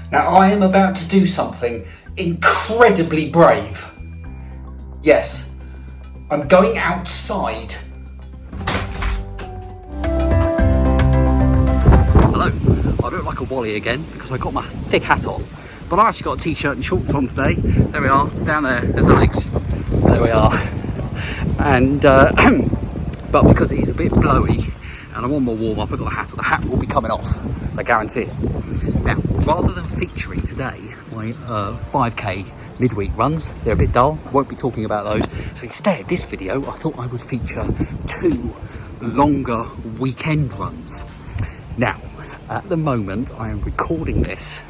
Now I am about to do something incredibly brave. Yes, I'm going outside. Hello, I look like a Wally again because I got my thick hat on, but I've actually got a t-shirt and shorts on today. There we are, down there's the legs. There we are. And, but because it is a bit blowy and I'm on my warm-up, I've got the hat will be coming off, I guarantee it. Now, rather than featuring today my 5k midweek runs, they're a bit dull, won't be talking about those. So instead, this video, I thought I would feature 2 longer weekend runs. Now, at the moment, I am recording this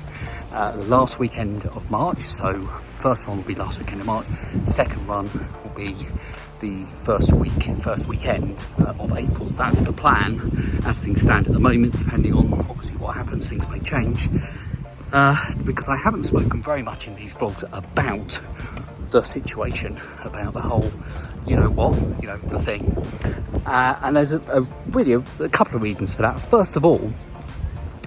the last weekend of March. So first run will be last weekend of March, second run will be the first weekend of April. That's the plan as things stand at the moment, depending on obviously what happens. Things may change because I haven't spoken very much in these vlogs about the situation, about the whole the thing, and there's really a couple of reasons for that. First of all,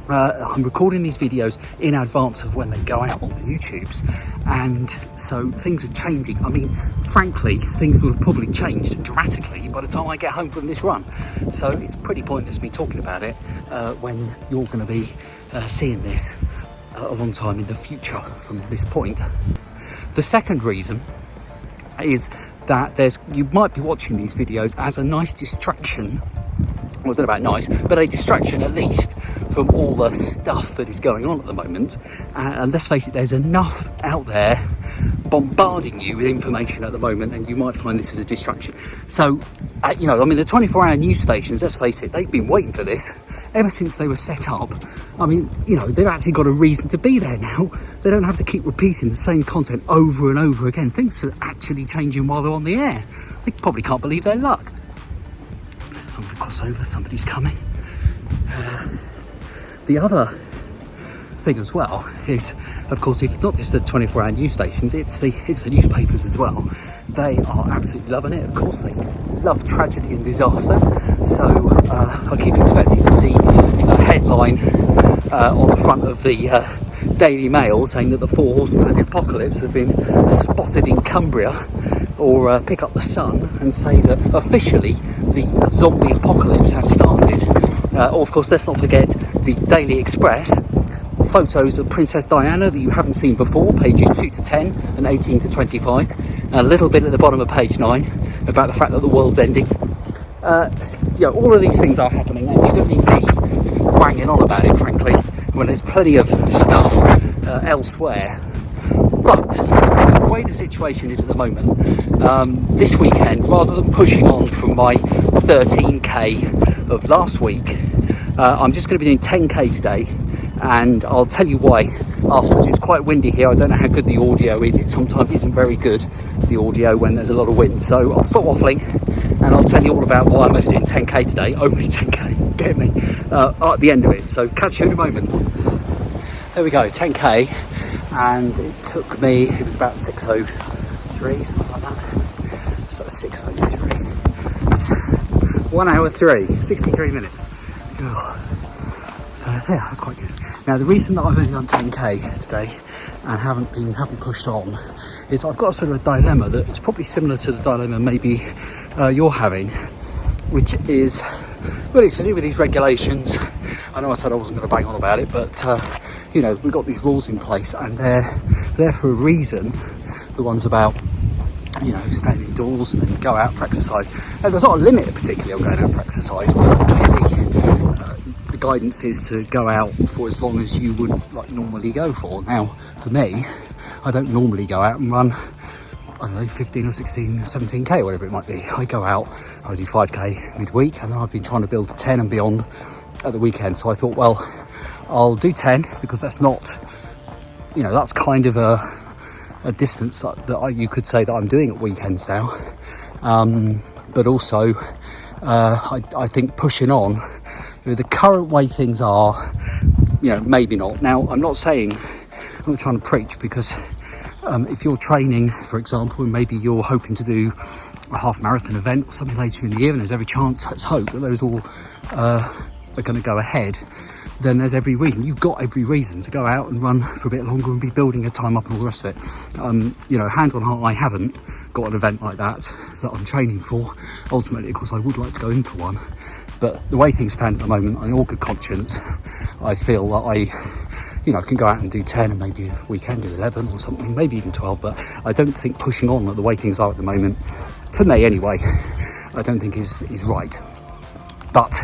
I'm recording these videos in advance of when they go out on the YouTubes, and so things are changing. I mean, frankly, things will have probably changed dramatically by the time I get home from this run. So it's pretty pointless me talking about it when you're going to be seeing this a long time in the future from this point. The second reason is that you might be watching these videos as a nice distraction. Well, I don't know about nice, but a distraction at least from all the stuff that is going on at the moment. And let's face it, there's enough out there bombarding you with information at the moment, and you might find this as a distraction. So, the 24-hour news stations, let's face it, they've been waiting for this ever since they were set up. I mean, they've actually got a reason to be there now. They don't have to keep repeating the same content over and over again. Things are actually changing while they're on the air. They probably can't believe their luck. I'm going to cross over, somebody's coming. The other thing as well is, of course, it's not just the 24-hour news stations, it's the newspapers as well. They are absolutely loving it. Of course, they love tragedy and disaster. So I keep expecting to see a headline on the front of the Daily Mail saying that the 4 horsemen of the apocalypse have been spotted in Cumbria, or pick up the Sun and say that officially the zombie apocalypse has started. Or of course, let's not forget the Daily Express, photos of Princess Diana that you haven't seen before, pages 2 to 10 and 18 to 25, and a little bit at the bottom of page 9 about the fact that the world's ending. All of these things are happening, and you don't need me to be banging on about it, frankly, when there's plenty of stuff elsewhere. But the way the situation is at the moment, this weekend, rather than pushing on from my 13k of last week, I'm just going to be doing 10k today, and I'll tell you why afterwards. It's quite windy here. I don't know how good the audio is. It sometimes isn't very good, the audio, when there's a lot of wind. So I'll stop waffling and I'll tell you all about why I'm only doing 10k today. Only 10k, get me, at the end of it. So catch you in a moment. There we go, 10k, and it took me, it was about 6:03, something like that. So 6:03. 1 hour 63 minutes. So yeah, that's quite good. Now, the reason that I've only done 10k today and haven't pushed on is I've got a sort of a dilemma that is probably similar to the dilemma maybe you're having, which is really to do with these regulations. I know I said I wasn't going to bang on about it, but we've got these rules in place, and they're there for a reason. The ones about staying indoors and then go out for exercise. Now, there's not a limit particularly on going out for exercise, but clearly the guidance is to go out for as long as you would normally go for. Now, for me, I don't normally go out and run, 15 or 16, 17k, whatever it might be. I go out, I do 5k midweek, and then I've been trying to build to 10 and beyond at the weekend. So I thought, well, I'll do 10 because that's not, that's kind of a distance that you could say that I'm doing at weekends now. But also, I think pushing on, the current way things are, maybe not. Now, I'm not saying, I'm not trying to preach, because if you're training, for example, and maybe you're hoping to do a half marathon event or something later in the year, and there's every chance, let's hope, that those all are going to go ahead. then there's every reason, you've got every reason to go out and run for a bit longer and be building a time up and all the rest of it. You know, hand on heart, I haven't got an event like that I'm training for. Ultimately, of course, I would like to go in for one, but the way things stand at the moment, in all good conscience, I feel that I can go out and do 10 and maybe a weekend do 11 or something, maybe even 12, but I don't think pushing on the way things are at the moment, for me anyway, I don't think is right. But,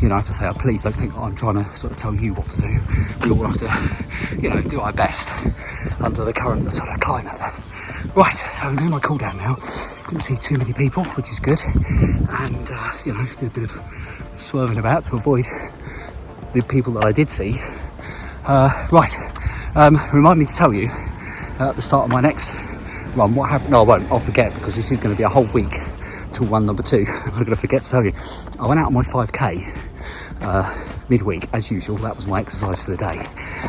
you know, as I say, please don't think that I'm trying to sort of tell you what to do. We all have to, you know, do our best under the current sort of climate. Right, so I'm doing my cool down now. Couldn't see too many people, which is good. And, you know, did a bit of swerving about to avoid the people that I did see. Remind me to tell you at the start of my next run what happened. No, I won't. I'll forget, because this is going to be a whole week till run number 2. I'm going to forget to tell you. I went out on my 5k midweek as usual. That was my exercise for the day,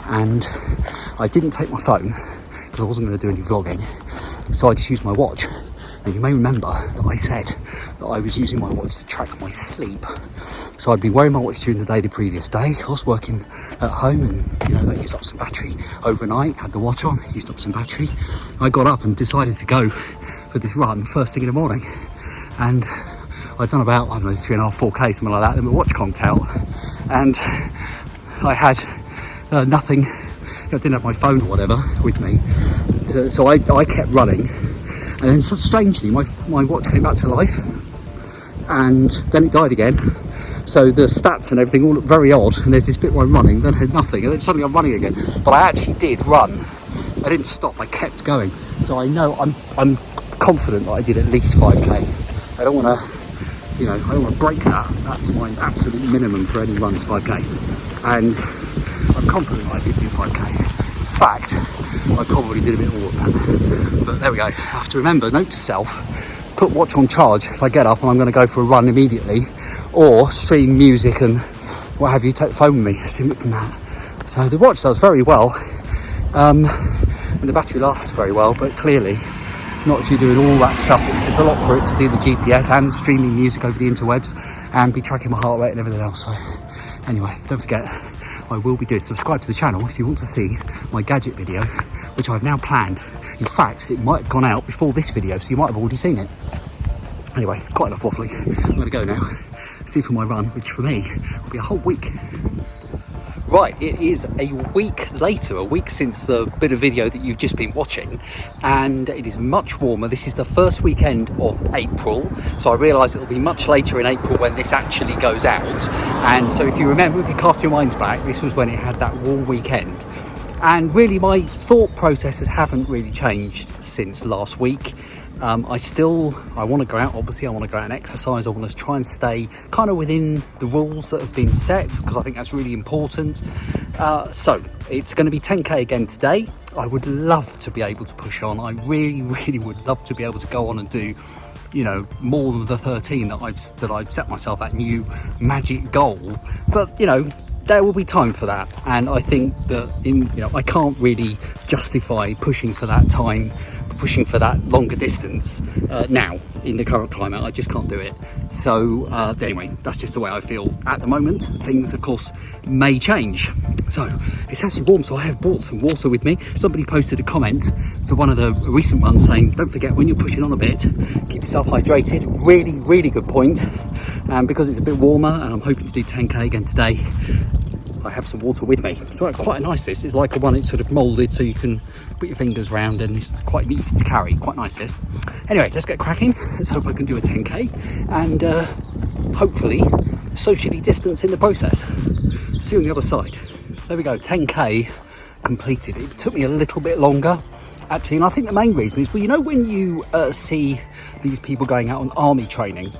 and I didn't take my phone because I wasn't going to do any vlogging, so I just used my watch. And you may remember that I said that I was using my watch to track my sleep. So I'd been wearing my watch during the day the previous day. I was working at home, and you know, that used up some battery overnight. Had the watch on, used up some battery. I got up and decided to go for this run first thing in the morning, and I'd done about, I don't know, 3.5, 4k, something like that. Then my watch conked out, and I had nothing. I didn't have my phone or whatever with me, so I kept running. And then, so strangely, my watch came back to life, and then it died again. So the stats and everything all look very odd. And there's this bit where I'm running, then I had nothing, and then suddenly I'm running again. But I actually did run. I didn't stop. I kept going. So I know I'm confident that I did at least 5k. I don't want to, you know, I don't want to break that. That's my absolute minimum for any run is 5k. And I'm confident that I did do 5k. In fact, I probably did a bit more than that. But there we go. I have to remember, note to self, put watch on charge if I get up and I'm going to go for a run immediately, or stream music and what have you, take the phone with me, stream it from that. So the watch does very well, and the battery lasts very well, but clearly not if you're doing all that stuff. It's a lot for it to do the GPS and streaming music over the interwebs and be tracking my heart rate and everything else. So anyway, don't forget, I will be doing, subscribe to the channel if you want to see my gadget video, which I've now planned. In fact, it might have gone out before this video, so you might have already seen it. Anyway, it's quite enough waffling. I'm going to go now, see for my run, which for me will be a whole week. Right, it is a week later, a week since the bit of video that you've just been watching, and it is much warmer. This is the first weekend of April, so I realise it'll be much later in April when this actually goes out. And so if you remember, if you cast your minds back, this was when it had that warm weekend. And really my thought processes haven't really changed since last week. I want to go out, obviously I want to go out and exercise. I want to try and stay kind of within the rules that have been set, because I think that's really important. So it's going to be 10k again today. I would love to be able to push on. I really would love to be able to go on and do, you know, more than the 13 that I've set myself, that new magic goal. But you know, there will be time for that, and I think that I can't really justify pushing for that time, pushing for that longer distance now in the current climate. I just can't do it. So anyway, that's just the way I feel at the moment. Things of course may change. So it's actually warm, so I have brought some water with me. Somebody posted a comment to one of the recent ones saying, don't forget when you're pushing on a bit, keep yourself hydrated. Really good point. And because it's a bit warmer and I'm hoping to do 10k again today, I have some water with me. It's quite nice. This is like a one, it's sort of moulded so you can put your fingers around, and it's quite easy to carry. Quite nice this. Anyway, let's get cracking. Let's hope I can do a 10k and hopefully socially distance in the process. See you on the other side. There we go, 10k completed. It took me a little bit longer actually, and I think the main reason is, well, you know, when you see these people going out on army training,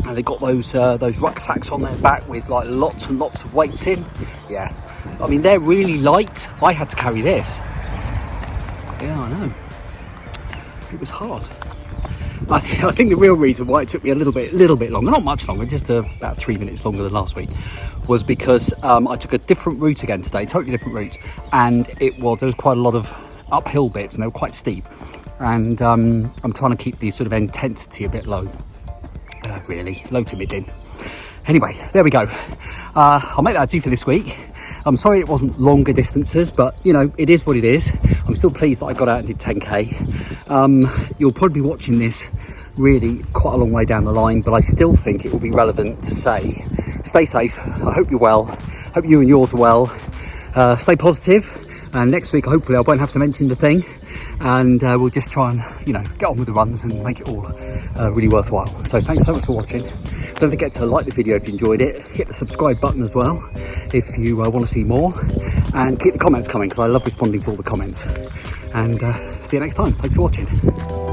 and they've got those rucksacks on their back with like lots and lots of weights in. Yeah, I mean, they're really light. I had to carry this. Yeah, I know. It was hard. I think the real reason why it took me a little bit longer, not much longer, just about 3 minutes longer than last week, was because I took a different route again today, totally different route, and there was quite a lot of uphill bits, and they were quite steep. And I'm trying to keep the sort of intensity a bit low. Really low to mid in. Anyway, there we go. I'll make that do for this week. I'm sorry it wasn't longer distances, but you know, it is what it is. I'm still pleased that I got out and did 10k. You'll probably be watching this really quite a long way down the line, but I still think it will be relevant to say, stay safe. I hope you're well. Hope you and yours are well. Stay positive. And next week, hopefully, I won't have to mention the thing, and we'll just try and, you know, get on with the runs and make it all really worthwhile. So thanks so much for watching. Don't forget to like the video if you enjoyed it. Hit the subscribe button as well if you want to see more, and keep the comments coming because I love responding to all the comments. And see you next time. Thanks for watching.